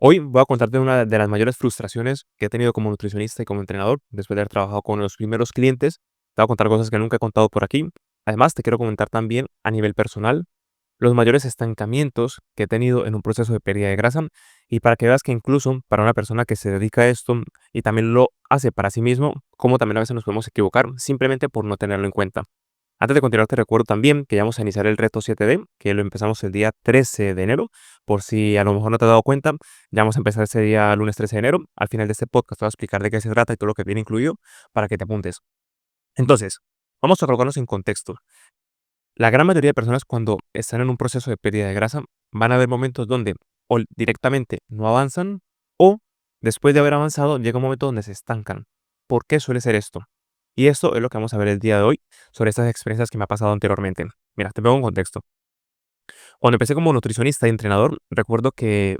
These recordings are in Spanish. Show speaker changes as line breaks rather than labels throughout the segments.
Hoy voy a contarte una de las mayores frustraciones que he tenido como nutricionista y como entrenador después de haber trabajado con los primeros clientes. Te voy a contar cosas que nunca he contado por aquí. Además, te quiero comentar también a nivel personal los mayores estancamientos que he tenido en un proceso de pérdida de grasa y para que veas que incluso para una persona que se dedica a esto y también lo hace para sí mismo, como también a veces nos podemos equivocar simplemente por no tenerlo en cuenta. Antes de continuar, te recuerdo también que ya vamos a iniciar el reto 7D, que lo empezamos el día 13 de enero. Por si a lo mejor no te has dado cuenta, ya vamos a empezar ese día lunes 13 de enero. Al final de este podcast te voy a explicar de qué se trata y todo lo que viene incluido para que te apuntes. Entonces, vamos a colocarnos en contexto. La gran mayoría de personas cuando están en un proceso de pérdida de grasa van a haber momentos donde o directamente no avanzan o después de haber avanzado llega un momento donde se estancan. ¿Por qué suele ser esto? Y esto es lo que vamos a ver el día de hoy sobre estas experiencias que me ha pasado anteriormente. Mira, te pongo un contexto. Cuando empecé como nutricionista y entrenador, recuerdo que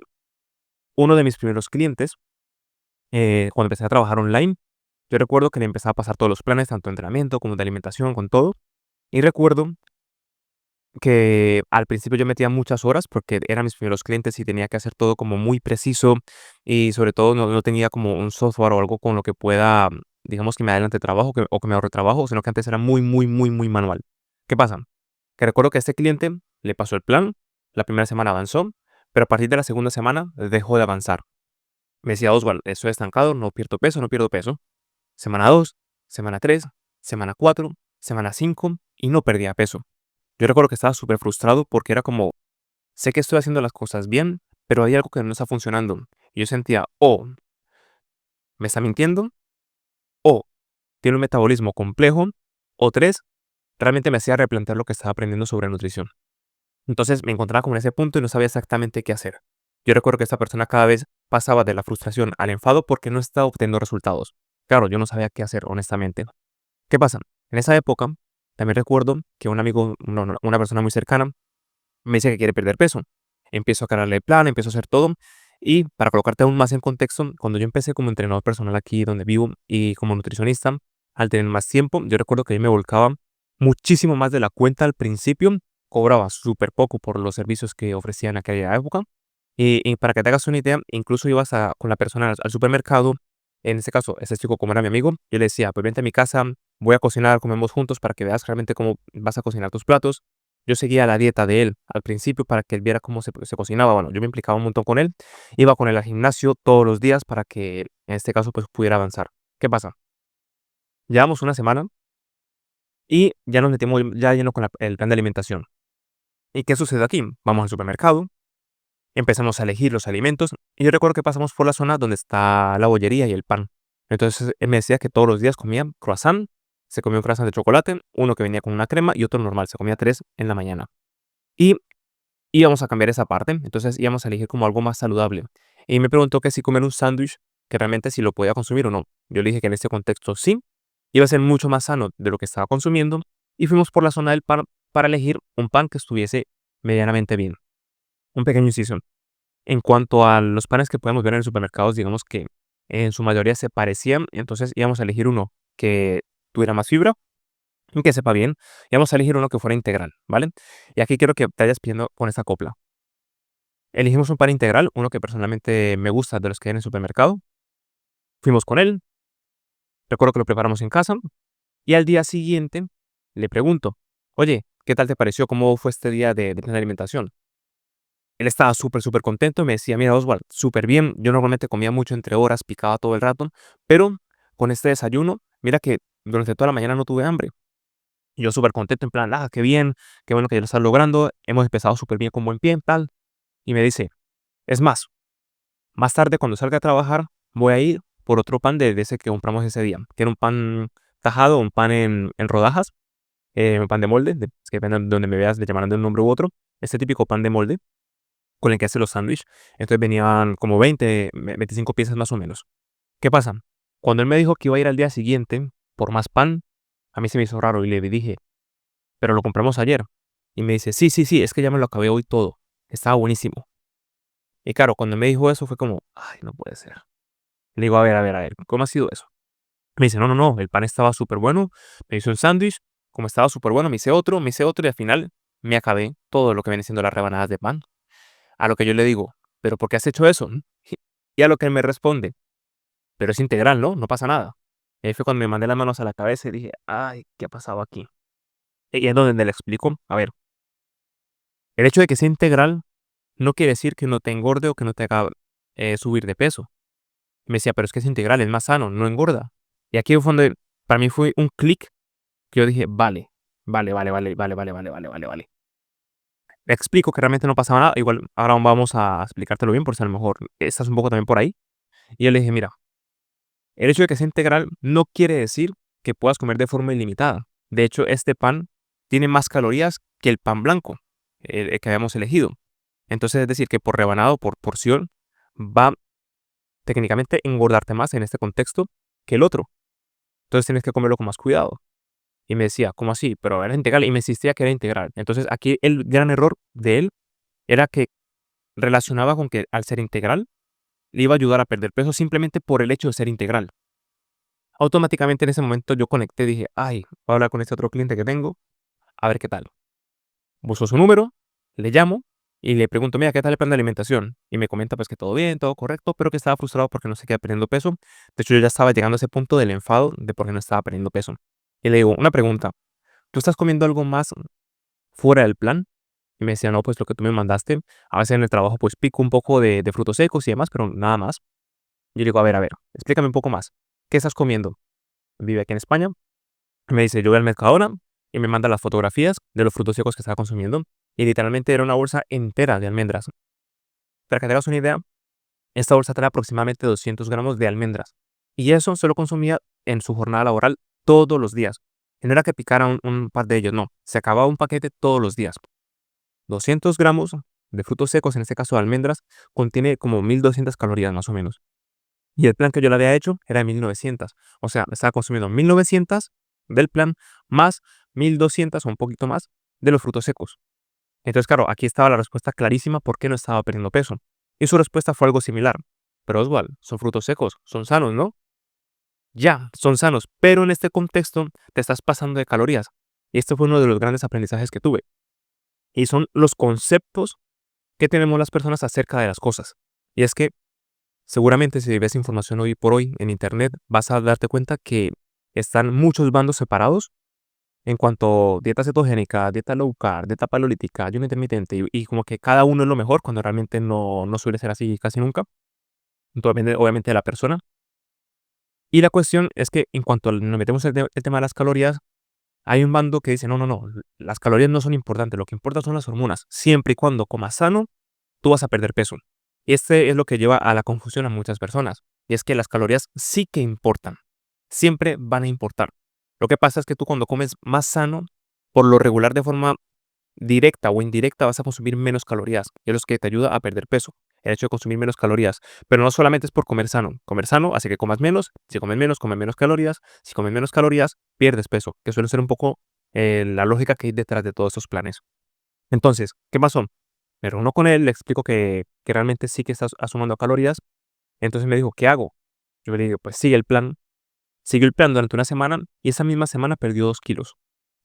uno de mis primeros clientes, cuando empecé a trabajar online, yo recuerdo que le empezaba a pasar todos los planes, tanto de entrenamiento como de alimentación, con todo. Y recuerdo que al principio yo metía muchas horas porque eran mis primeros clientes y tenía que hacer todo como muy preciso y sobre todo no tenía como un software o algo con lo que pueda, digamos, que me adelante trabajo o que me ahorre trabajo, sino que antes era muy manual. ¿Qué pasa? Que recuerdo que a este cliente le pasó el plan, la primera semana avanzó, pero a partir de la segunda semana dejó de avanzar. Me decía Oswald, estoy estancado, no pierdo peso, no pierdo peso. Semana 2, semana 3, semana 4, semana 5 y no perdía peso. Yo recuerdo que estaba súper frustrado porque era como, sé que estoy haciendo las cosas bien, pero hay algo que no está funcionando. Y yo sentía, o me está mintiendo, o tiene un metabolismo complejo, o tres, realmente me hacía replantear lo que estaba aprendiendo sobre nutrición. Entonces me encontraba como en ese punto y no sabía exactamente qué hacer. Yo recuerdo que esta persona cada vez pasaba de la frustración al enfado porque no estaba obteniendo resultados. Claro, yo no sabía qué hacer, honestamente. ¿Qué pasa? En esa época, también recuerdo que un amigo, una persona muy cercana, me dice que quiere perder peso. Empiezo a crearle el plan, empiezo a hacer todo. Y para colocarte aún más en contexto, cuando yo empecé como entrenador personal aquí donde vivo y como nutricionista, al tener más tiempo, yo recuerdo que yo me volcaba muchísimo más de la cuenta al principio, cobraba súper poco por los servicios que ofrecía en aquella época. Y para que te hagas una idea, incluso ibas con la persona al supermercado, en este caso, ese chico como era mi amigo, yo le decía, pues vente a mi casa, voy a cocinar, comemos juntos para que veas realmente cómo vas a cocinar tus platos. Yo seguía la dieta de él al principio para que él viera cómo se cocinaba. Bueno, yo me implicaba un montón con él. Iba con él al gimnasio todos los días para que, en este caso, pues pudiera avanzar. ¿Qué pasa? Llevamos una semana y ya nos metimos ya lleno con el plan de alimentación. ¿Y qué sucede aquí? Vamos al supermercado, empezamos a elegir los alimentos y yo recuerdo que pasamos por la zona donde está la bollería y el pan. Entonces él me decía que todos los días comía croissant, se comía un croissant de chocolate, uno que venía con una crema y otro normal, se comía tres en la mañana. Y íbamos a cambiar esa parte, entonces íbamos a elegir como algo más saludable. Y me preguntó que si comer un sándwich, que realmente si lo podía consumir o no. Yo le dije que en este contexto sí, iba a ser mucho más sano de lo que estaba consumiendo y fuimos por la zona del pan para elegir un pan que estuviese medianamente bien. Un pequeño inciso. En cuanto a los panes que podemos ver en el supermercados, digamos que en su mayoría se parecían, entonces íbamos a elegir uno que tuviera más fibra y que sepa bien, y vamos a elegir uno que fuera integral, ¿vale? Y aquí quiero que te vayas pidiendo con esta copla. Elegimos un pan integral, uno que personalmente me gusta de los que hay en el supermercado. Fuimos con él, recuerdo que lo preparamos en casa y al día siguiente le pregunto, oye, ¿qué tal te pareció? ¿Cómo fue este día de alimentación? Él estaba súper contento, me decía, mira Oswald, súper bien, yo normalmente comía mucho entre horas, picaba todo el rato, pero con este desayuno, mira que durante toda la mañana no tuve hambre. Y yo súper contento, en plan, qué bien, qué bueno que ya lo estás logrando, hemos empezado súper bien con buen pie, tal. Y me dice, es más tarde cuando salga a trabajar, voy a ir por otro pan de ese que compramos ese día, que era un pan tajado, un pan en rodajas, un pan de molde, es que depende de donde me veas, le llamarán de un nombre u otro, este típico pan de molde con el que hace los sándwiches. Entonces venían como 25 piezas más o menos. ¿Qué pasa? Cuando él me dijo que iba a ir al día siguiente por más pan, a mí se me hizo raro y le dije, pero lo compramos ayer. Y me dice, sí, es que ya me lo acabé hoy todo. Estaba buenísimo. Y claro, cuando me dijo eso fue como, ay, no puede ser. Le digo, a ver, ¿cómo ha sido eso? Me dice, no, el pan estaba súper bueno. Me hizo un sándwich, como estaba súper bueno, me hice otro y al final me acabé todo lo que viene siendo las rebanadas de pan. A lo que yo le digo, ¿pero por qué has hecho eso? Y a lo que él me responde: "Pero es integral, ¿no? No pasa nada". Y ahí fue cuando me mandé las manos a la cabeza y dije: "Ay, ¿qué ha pasado aquí?". Y es donde le explico, a ver, el hecho de que sea integral no quiere decir que no te engorde o que no te haga, subir de peso. Me decía: "Pero es que es integral, es más sano, no engorda". Y aquí fue donde para mí fue un clic que yo dije: "Vale, vale, vale, vale, vale, vale, vale, vale, vale, vale". Le explico que realmente no pasaba nada, igual ahora vamos a explicártelo bien, por si a lo mejor estás un poco también por ahí. Y yo le dije: "Mira, el hecho de que sea integral no quiere decir que puedas comer de forma ilimitada. De hecho, este pan tiene más calorías que el pan blanco, el que habíamos elegido. Entonces, es decir, que por rebanado, por porción, va técnicamente engordarte más en este contexto que el otro. Entonces tienes que comerlo con más cuidado". Y me decía: "¿Cómo así? Pero era integral", y me insistía que era integral. Entonces, aquí el gran error de él era que relacionaba con que al ser integral le iba a ayudar a perder peso simplemente por el hecho de ser integral. Automáticamente en ese momento yo conecté, dije: "Ay, voy a hablar con este otro cliente que tengo, a ver qué tal". Busco su número, le llamo y le pregunto: "Mira, ¿qué tal el plan de alimentación?". Y me comenta, pues, que todo bien, todo correcto, pero que estaba frustrado porque no seguía perdiendo peso. De hecho, yo ya estaba llegando a ese punto del enfado de por qué no estaba perdiendo peso. Y le digo: "Una pregunta, ¿tú estás comiendo algo más fuera del plan?". Y me decía: "No, pues lo que tú me mandaste, a veces en el trabajo, pues pico un poco de frutos secos y demás, pero nada más". Yo le digo: "A ver, explícame un poco más. ¿Qué estás comiendo?". Vive aquí en España. Me dice: "Yo voy al Mercadona", y me manda las fotografías de los frutos secos que estaba consumiendo, y literalmente era una bolsa entera de almendras. Para que te hagas una idea, esta bolsa trae aproximadamente 200 gramos de almendras, y eso se lo consumía en su jornada laboral todos los días. Y no era que picara un par de ellos, no, se acababa un paquete todos los días. 200 gramos de frutos secos, en este caso de almendras, contiene como 1200 calorías más o menos. Y el plan que yo le había hecho era de 1900. O sea, estaba consumiendo 1900 del plan más 1200 o un poquito más de los frutos secos. Entonces, claro, aquí estaba la respuesta clarísima por qué no estaba perdiendo peso. Y su respuesta fue algo similar. Pero Oswald, son frutos secos, son sanos, ¿no? Ya, son sanos, pero en este contexto te estás pasando de calorías. Y este fue uno de los grandes aprendizajes que tuve. Y son los conceptos que tenemos las personas acerca de las cosas. Y es que seguramente si ves información hoy por hoy en internet, vas a darte cuenta que están muchos bandos separados en cuanto a dieta cetogénica, dieta low carb, dieta paleolítica, ayuno intermitente, y como que cada uno es lo mejor cuando realmente no suele ser así casi nunca. Todo depende obviamente de la persona. Y la cuestión es que en cuanto nos metemos en el tema de las calorías, hay un bando que dice: "No, no, no, las calorías no son importantes, lo que importa son las hormonas. Siempre y cuando comas sano, tú vas a perder peso". Y este es lo que lleva a la confusión a muchas personas. Y es que las calorías sí que importan. Siempre van a importar. Lo que pasa es que tú cuando comes más sano, por lo regular de forma directa o indirecta vas a consumir menos calorías. Y es lo que te ayuda a perder peso. El hecho de consumir menos calorías. Pero no solamente es por comer sano. Comer sano hace que comas menos. Si comes menos calorías. Si comes menos calorías, pierdes peso. Que suele ser un poco la lógica que hay detrás de todos esos planes. Entonces, ¿qué pasó? Me reúno con él, le explico que realmente sí que está sumando calorías. Entonces me dijo: "¿Qué hago?". Yo le digo: "Pues sigue el plan". Siguió el plan durante una semana y esa misma semana perdió 2 kilos,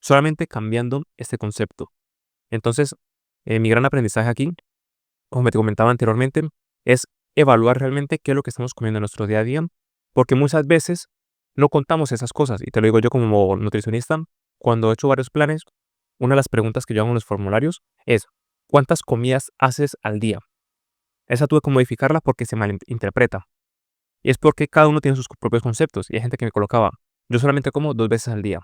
solamente cambiando este concepto. Entonces, mi gran aprendizaje aquí, como te comentaba anteriormente, es evaluar realmente qué es lo que estamos comiendo en nuestro día a día, porque muchas veces no contamos esas cosas. Y te lo digo yo como nutricionista, cuando he hecho varios planes, una de las preguntas que yo hago en los formularios es: ¿cuántas comidas haces al día? Esa tuve que modificarla porque se malinterpreta. Y es porque cada uno tiene sus propios conceptos. Y hay gente que me colocaba: yo solamente como 2 veces al día.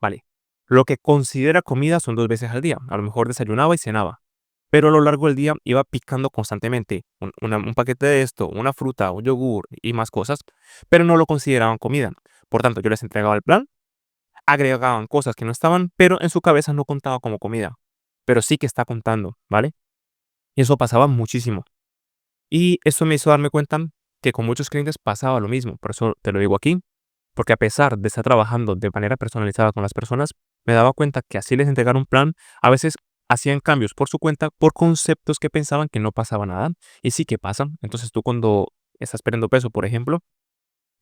Vale. Lo que considera comida son 2 veces al día. A lo mejor desayunaba y cenaba. Pero a lo largo del día iba picando constantemente un paquete de esto, una fruta, un yogur y más cosas, pero no lo consideraban comida. Por tanto, yo les entregaba el plan, agregaban cosas que no estaban, pero en su cabeza no contaba como comida. Pero sí que está contando, ¿vale? Y eso pasaba muchísimo. Y eso me hizo darme cuenta que con muchos clientes pasaba lo mismo. Por eso te lo digo aquí, porque a pesar de estar trabajando de manera personalizada con las personas, me daba cuenta que así les entregar un plan, a veces hacían cambios por su cuenta, por conceptos que pensaban que no pasaba nada, y sí que pasan. Entonces tú cuando estás perdiendo peso, por ejemplo,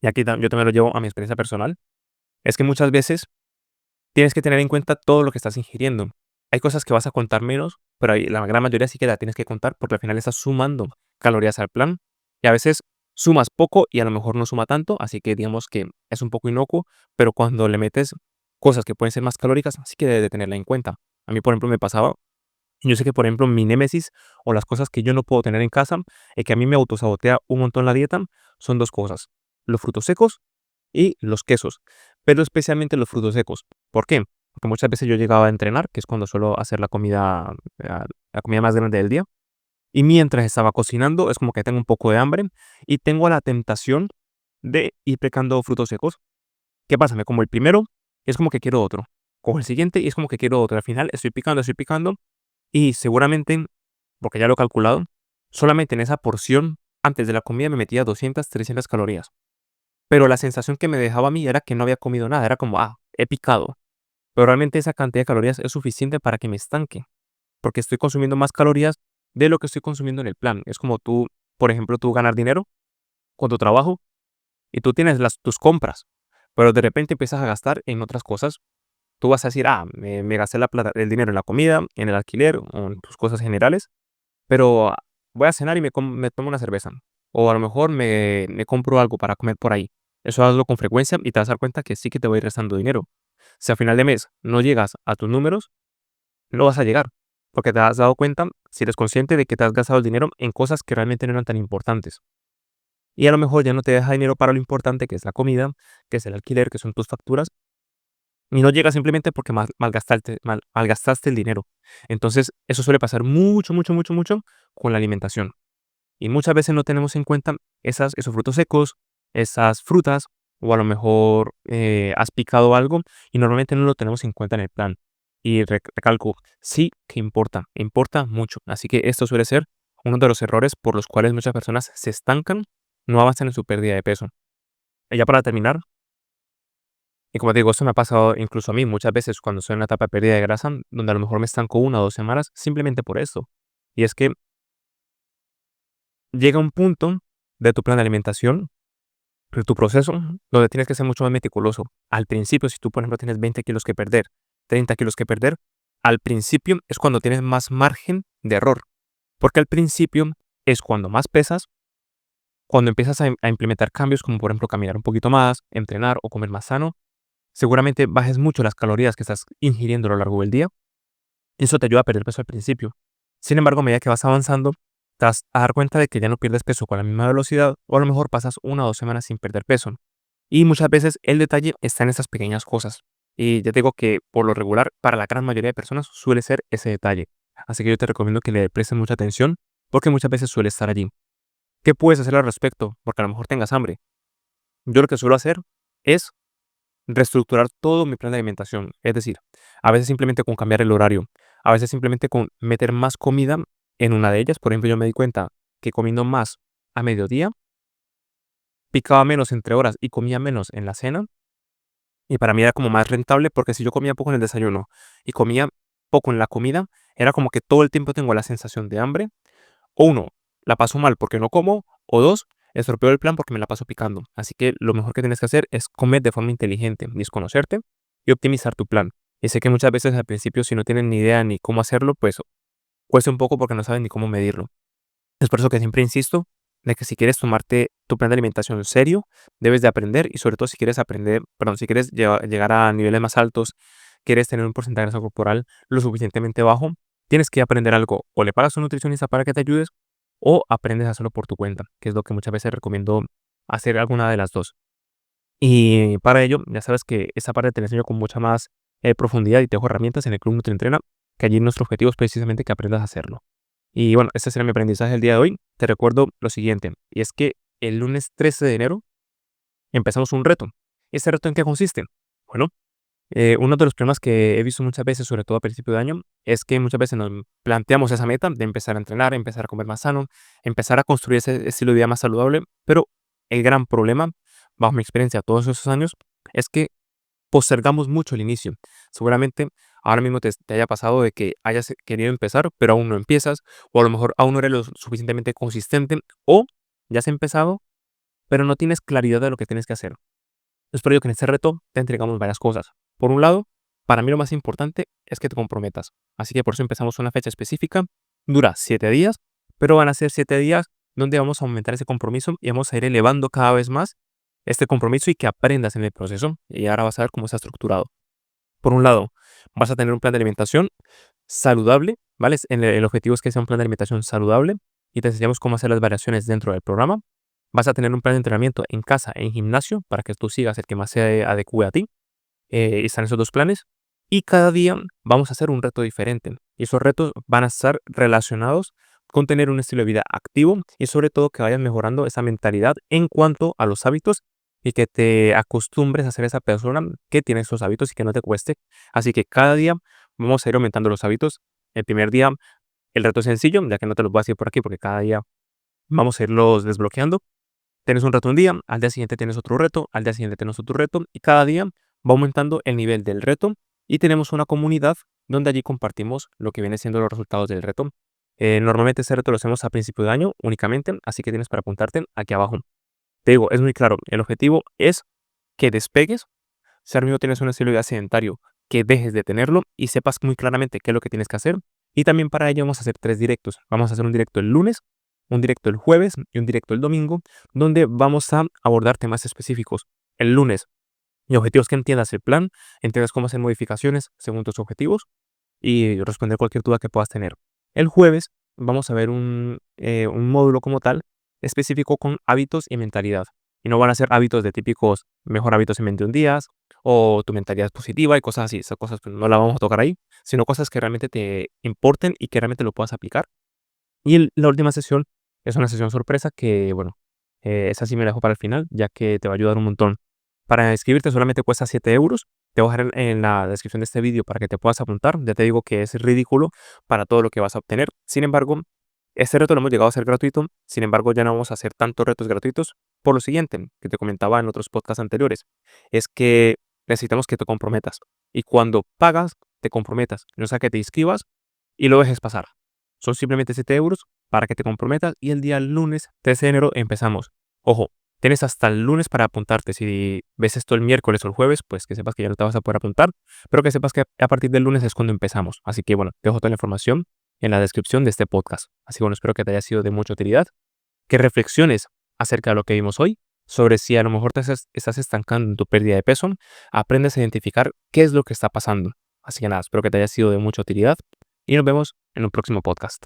y aquí yo también lo llevo a mi experiencia personal, es que muchas veces tienes que tener en cuenta todo lo que estás ingiriendo. Hay cosas que vas a contar menos, pero la gran mayoría sí que la tienes que contar porque al final estás sumando calorías al plan, y a veces sumas poco y a lo mejor no suma tanto, así que digamos que es un poco inocuo, pero cuando le metes cosas que pueden ser más calóricas, sí que debes de tenerla en cuenta. A mí, por ejemplo, me pasaba, yo sé que, por ejemplo, mi némesis o las cosas que yo no puedo tener en casa y que a mí me autosabotea un montón la dieta son 2 cosas: los frutos secos y los quesos, pero especialmente los frutos secos. ¿Por qué? Porque muchas veces yo llegaba a entrenar, que es cuando suelo hacer la comida más grande del día, y mientras estaba cocinando es como que tengo un poco de hambre y tengo la tentación de ir picando frutos secos. ¿Qué pasa? Me como el primero y es como que quiero otro. Cojo el siguiente y es como que quiero otro. Al final estoy picando y seguramente, porque ya lo he calculado, solamente en esa porción antes de la comida me metía 200, 300 calorías. Pero la sensación que me dejaba a mí era que no había comido nada, era como, he picado. Pero realmente esa cantidad de calorías es suficiente para que me estanque, porque estoy consumiendo más calorías de lo que estoy consumiendo en el plan. Es como tú, por ejemplo, tú ganar dinero con tu trabajo y tú tienes tus compras, pero de repente empiezas a gastar en otras cosas. Tú vas a decir, me gasté la plata, el dinero en la comida, en el alquiler o en tus cosas generales, pero voy a cenar y me tomo una cerveza. O a lo mejor me compro algo para comer por ahí. Eso hazlo con frecuencia y te vas a dar cuenta que sí que te va a ir restando dinero. Si a final de mes no llegas a tus números, no vas a llegar, porque te has dado cuenta, si eres consciente de que te has gastado el dinero en cosas que realmente no eran tan importantes. Y a lo mejor ya no te deja dinero para lo importante, que es la comida, que es el alquiler, que son tus facturas, y no llega simplemente porque malgastaste el dinero. Entonces, eso suele pasar mucho, mucho, mucho, mucho con la alimentación. Y muchas veces no tenemos en cuenta esos frutos secos, esas frutas, o a lo mejor has picado algo y normalmente no lo tenemos en cuenta en el plan. Y recalco, sí que importa, importa mucho. Así que esto suele ser uno de los errores por los cuales muchas personas se estancan, no avanzan en su pérdida de peso. Y ya para terminar, y como te digo, esto me ha pasado incluso a mí muchas veces cuando estoy en una etapa de pérdida de grasa, donde a lo mejor me estanco 1 o 2 semanas simplemente por esto. Y es que llega un punto de tu plan de alimentación, de tu proceso, donde tienes que ser mucho más meticuloso. Al principio, si tú, por ejemplo, tienes 20 kilos que perder, 30 kilos que perder, al principio es cuando tienes más margen de error. Porque al principio es cuando más pesas, cuando empiezas a implementar cambios como, por ejemplo, caminar un poquito más, entrenar o comer más sano. Seguramente bajes mucho las calorías que estás ingiriendo a lo largo del día. Y eso te ayuda a perder peso al principio. Sin embargo, a medida que vas avanzando, te vas a dar cuenta de que ya no pierdes peso con la misma velocidad, o a lo mejor pasas 1 o 2 semanas sin perder peso. Y muchas veces el detalle está en esas pequeñas cosas. Y ya te digo que por lo regular, para la gran mayoría de personas suele ser ese detalle. Así que yo te recomiendo que le prestes mucha atención porque muchas veces suele estar allí. ¿Qué puedes hacer al respecto? Porque a lo mejor tengas hambre. Yo lo que suelo hacer es reestructurar todo mi plan de alimentación. Es decir, a veces simplemente con cambiar el horario, a veces simplemente con meter más comida en una de ellas. Por ejemplo, yo me di cuenta que comiendo más a mediodía, picaba menos entre horas y comía menos en la cena. Y para mí era como más rentable porque si yo comía poco en el desayuno y comía poco en la comida, era como que todo el tiempo tengo la sensación de hambre. O uno, la paso mal porque no como, o dos, estropeo el plan porque me la paso picando. Así que lo mejor que tienes que hacer es comer de forma inteligente, desconocerte y optimizar tu plan. Y sé que muchas veces al principio, si no tienen ni idea ni cómo hacerlo, pues cuesta un poco porque no saben ni cómo medirlo. Es por eso que siempre insisto de que si quieres tomarte tu plan de alimentación en serio, debes de aprender y sobre todo si quieres aprender, perdón, si quieres llegar a niveles más altos, quieres tener un porcentaje de grasa corporal lo suficientemente bajo, tienes que aprender algo. O le pagas a un nutricionista para que te ayudes o aprendes a hacerlo por tu cuenta, que es lo que muchas veces recomiendo hacer alguna de las dos. Y para ello, ya sabes que esa parte te la enseño con mucha más profundidad y te dejo herramientas en el Club NutriEntrena, que allí nuestro objetivo es precisamente que aprendas a hacerlo. Y bueno, este será mi aprendizaje del día de hoy. Te recuerdo lo siguiente, y es que el lunes 13 de enero empezamos un reto. ¿Ese reto en qué consiste? Bueno, uno de los problemas que he visto muchas veces, sobre todo a principio de año, es que muchas veces nos planteamos esa meta de empezar a entrenar, empezar a comer más sano, empezar a construir ese estilo de vida más saludable, pero el gran problema, bajo mi experiencia todos esos años, es que postergamos mucho el inicio. Seguramente ahora mismo te haya pasado de que hayas querido empezar, pero aún no empiezas, o a lo mejor aún no eres lo suficientemente consistente, o ya has empezado, pero no tienes claridad de lo que tienes que hacer. Es por ello que en este reto te entregamos varias cosas. Por un lado, para mí lo más importante es que te comprometas. Así que por eso empezamos una fecha específica. Dura 7 días, pero van a ser 7 días donde vamos a aumentar ese compromiso y vamos a ir elevando cada vez más este compromiso y que aprendas en el proceso. Y ahora vas a ver cómo está estructurado. Por un lado, vas a tener un plan de alimentación saludable, ¿vale? El objetivo es que sea un plan de alimentación saludable y te enseñamos cómo hacer las variaciones dentro del programa. Vas a tener un plan de entrenamiento en casa, en gimnasio, para que tú sigas el que más se adecue a ti. Están esos dos planes. Y cada día vamos a hacer un reto diferente. Y esos retos van a estar relacionados con tener un estilo de vida activo y sobre todo que vayas mejorando esa mentalidad en cuanto a los hábitos y que te acostumbres a ser esa persona que tiene esos hábitos y que no te cueste. Así que cada día vamos a ir aumentando los hábitos. El primer día el reto es sencillo, ya que no te lo voy a decir por aquí porque cada día vamos a irlos desbloqueando. Tienes un reto un día, al día siguiente tienes otro reto, al día siguiente tienes otro reto y cada día va aumentando el nivel del reto y tenemos una comunidad donde allí compartimos lo que viene siendo los resultados del reto. Normalmente este reto lo hacemos a principio de año únicamente, así que tienes para apuntarte aquí abajo. Te digo, es muy claro, el objetivo es que despegues, si ahora mismo tienes un estilo de vida sedentario, que dejes de tenerlo y sepas muy claramente qué es lo que tienes que hacer. Y también para ello vamos a hacer 3 directos. Vamos a hacer un directo el lunes, un directo el jueves y un directo el domingo, donde vamos a abordar temas específicos. El lunes, mi objetivo es que entiendas el plan, entiendas cómo hacer modificaciones según tus objetivos y responder cualquier duda que puedas tener. El jueves vamos a ver un módulo como tal específico con hábitos y mentalidad. Y no van a ser hábitos de típicos mejor hábitos en 21 días o tu mentalidad es positiva y cosas así. Esas cosas pues, no las vamos a tocar ahí, sino cosas que realmente te importen y que realmente lo puedas aplicar. Y la última sesión es una sesión sorpresa que, bueno, esa sí me la dejo para el final, ya que te va a ayudar un montón. Para inscribirte solamente cuesta 7 euros. Te voy a dejar en la descripción de este vídeo para que te puedas apuntar. Ya te digo que es ridículo para todo lo que vas a obtener. Sin embargo, este reto lo hemos llegado a hacer gratuito. Sin embargo, ya no vamos a hacer tantos retos gratuitos. Por lo siguiente, que te comentaba en otros podcasts anteriores, es que necesitamos que te comprometas. Y cuando pagas, te comprometas. No sea que te inscribas y lo dejes pasar. Son simplemente 7 euros para que te comprometas y el día lunes 13 de enero empezamos. Ojo, tienes hasta el lunes para apuntarte. Si ves esto el miércoles o el jueves, pues que sepas que ya no te vas a poder apuntar, pero que sepas que a partir del lunes es cuando empezamos. Así que bueno, te dejo toda la información en la descripción de este podcast. Así que bueno, espero que te haya sido de mucha utilidad, que reflexiones acerca de lo que vimos hoy, sobre si a lo mejor estás estancando en tu pérdida de peso, aprendes a identificar qué es lo que está pasando. Así que nada, espero que te haya sido de mucha utilidad y nos vemos en un próximo podcast.